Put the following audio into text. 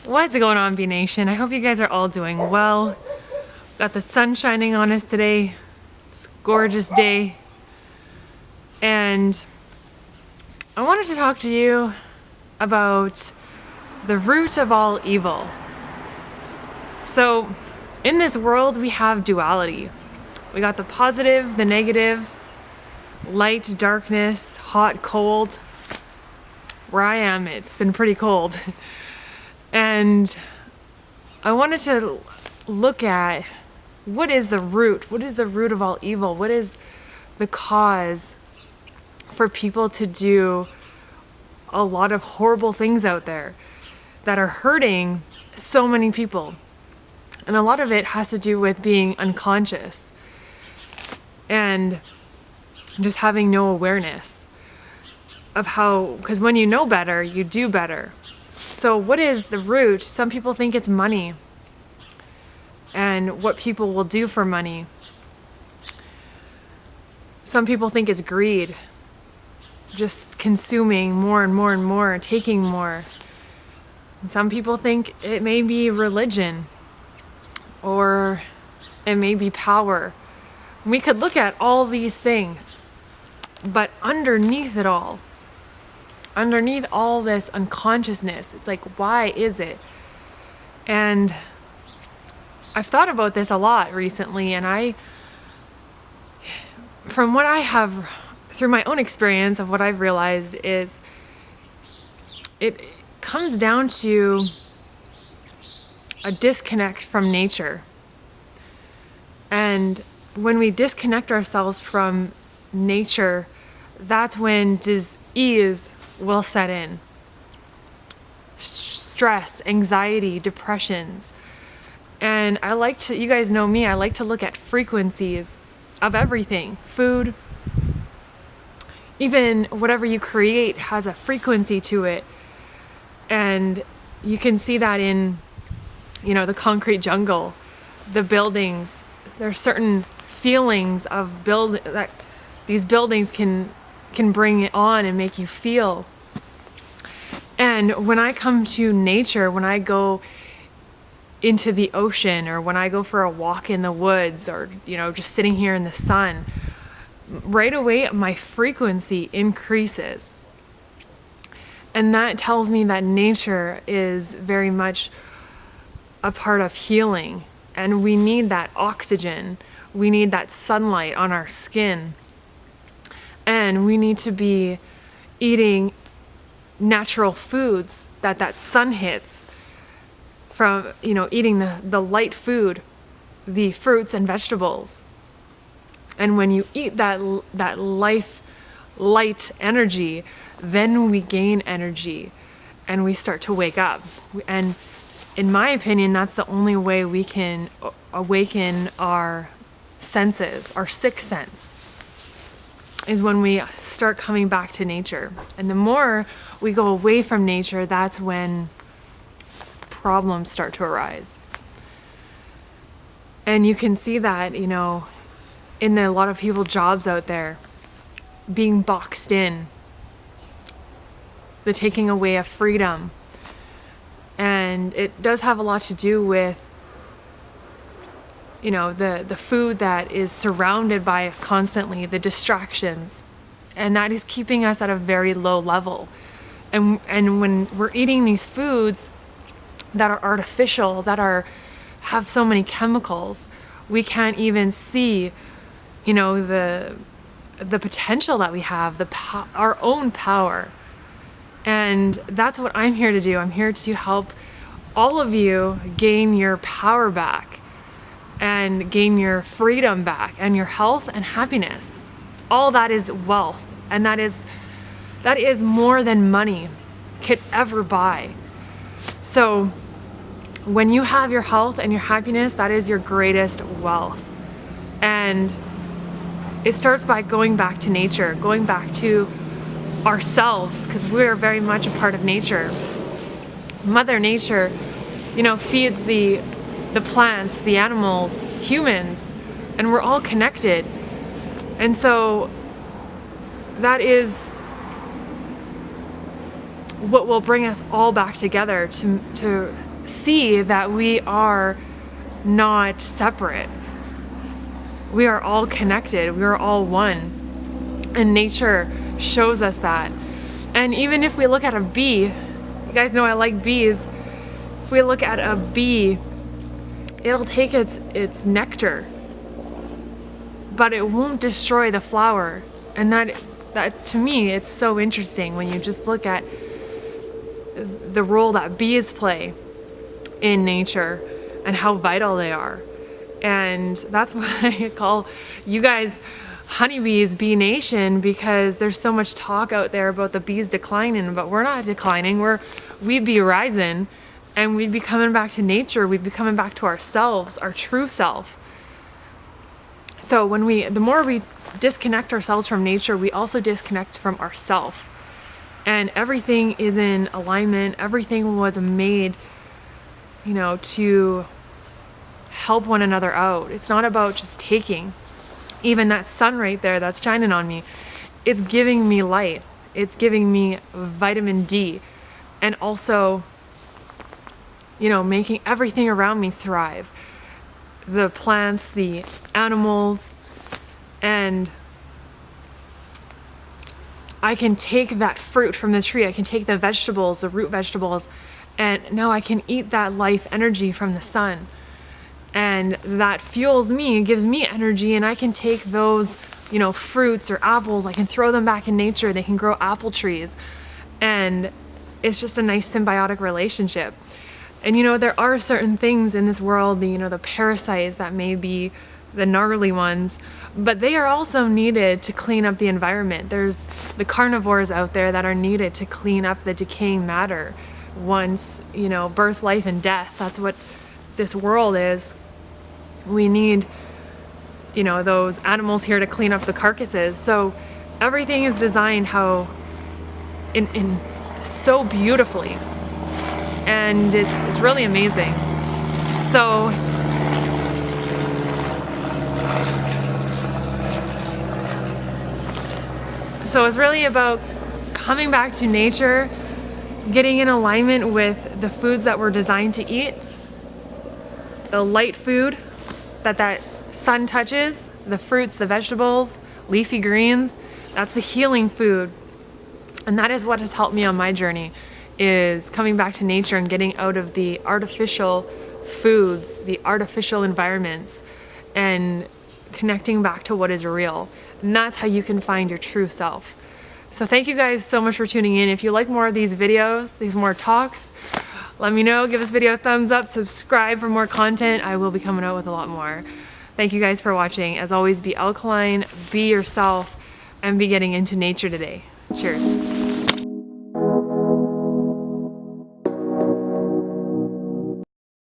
What's going on, B Nation? I hope you guys are all doing well. Got the sun shining on us today. It's a gorgeous day. And I wanted to talk to you about the root of all evil. So, in this world, we have duality. We got the positive, the negative, light, darkness, hot, cold. Where I am, it's been pretty cold. And I wanted to look at what is the root? What is the root of all evil? What is the cause for people to do a lot of horrible things out there that are hurting so many people? And a lot of it has to do with being unconscious and just having no awareness of how, because when you know better, you do better. So what is the root? Some people think it's money and what people will do for money. Some people think it's greed, just consuming more and more and more, taking more. And some people think it may be religion or it may be power. We could look at all these things, but underneath it all, underneath all this unconsciousness, it's like, why is it? And I've thought about this a lot recently, and from what I have, through my own experience of what I've realized is, it comes down to a disconnect from nature. And when we disconnect ourselves from nature, that's when disease will set in. Stress, anxiety, depressions. And you guys know me, I like to look at frequencies of everything. Food, even whatever you create has a frequency to it. And you can see that in, the concrete jungle, the buildings. There's certain feelings of that these buildings can bring it on and make you feel. And when I come to nature, when I go into the ocean, or when I go for a walk in the woods, or just sitting here in the sun, right away my frequency increases. And that tells me that nature is very much a part of healing, and we need that oxygen, we need that sunlight on our skin. And we need to be eating natural foods that sun hits from, eating the light food, the fruits and vegetables. And when you eat that light energy, then we gain energy and we start to wake up. And in my opinion, that's the only way we can awaken our senses, our sixth sense, is when we start coming back to nature. And the more we go away from nature, that's when problems start to arise. And you can see that, in a lot of people's jobs out there, being boxed in, the taking away of freedom. And it does have a lot to do with the food that is surrounded by us constantly, the distractions, and that is keeping us at a very low level. And when we're eating these foods that are artificial, that have so many chemicals, we can't even see, the potential that we have, our own power. And that's what I'm here to do. I'm here to help all of you gain your power back, and gain your freedom back, and your health and happiness. All that is wealth, and that is more than money could ever buy. So when you have your health and your happiness, that is your greatest wealth. And it starts by going back to nature, going back to ourselves, because we're very much a part of nature. Mother Nature, feeds the plants, the animals, humans, and we're all connected. And so that is what will bring us all back together to see that we are not separate. We are all connected. We are all one. And nature shows us that. And even if we look at a bee, you guys know I like bees. If we look at a bee, it'll take its nectar, but it won't destroy the flower. And that to me, it's so interesting when you just look at the role that bees play in nature and how vital they are. And that's why I call you guys honeybees, Bee Nation, because there's so much talk out there about the bees declining, but we're not declining. We'd be rising, and we'd be coming back to nature. We'd be coming back to ourselves, our true self. So the more we disconnect ourselves from nature, we also disconnect from ourself. And everything is in alignment. Everything was made, to help one another out. It's not about just taking. Even that sun right there that's shining on me, it's giving me light. It's giving me vitamin D. And also, making everything around me thrive. The plants, the animals, and I can take that fruit from the tree. I can take the vegetables, the root vegetables, and now I can eat that life energy from the sun. And that fuels me, gives me energy, and I can take those, fruits or apples, I can throw them back in nature. They can grow apple trees. And it's just a nice symbiotic relationship. And there are certain things in this world, the parasites that may be the gnarly ones, but they are also needed to clean up the environment. There's the carnivores out there that are needed to clean up the decaying matter. Once, birth, life, and death, that's what this world is. We need, those animals here to clean up the carcasses. So everything is designed in so beautifully. And it's really amazing. So it's really about coming back to nature, getting in alignment with the foods that we're designed to eat, the light food that sun touches, the fruits, the vegetables, leafy greens, that's the healing food. And that is what has helped me on my journey, is coming back to nature and getting out of the artificial foods, the artificial environments, and connecting back to what is real. And that's how you can find your true self. So thank you guys so much for tuning in. If you like more of these videos, these more talks, let me know. Give this video a thumbs up, subscribe for more content. I will be coming out with a lot more. Thank you guys for watching. As always, be alkaline, be yourself, and be getting into nature today. Cheers.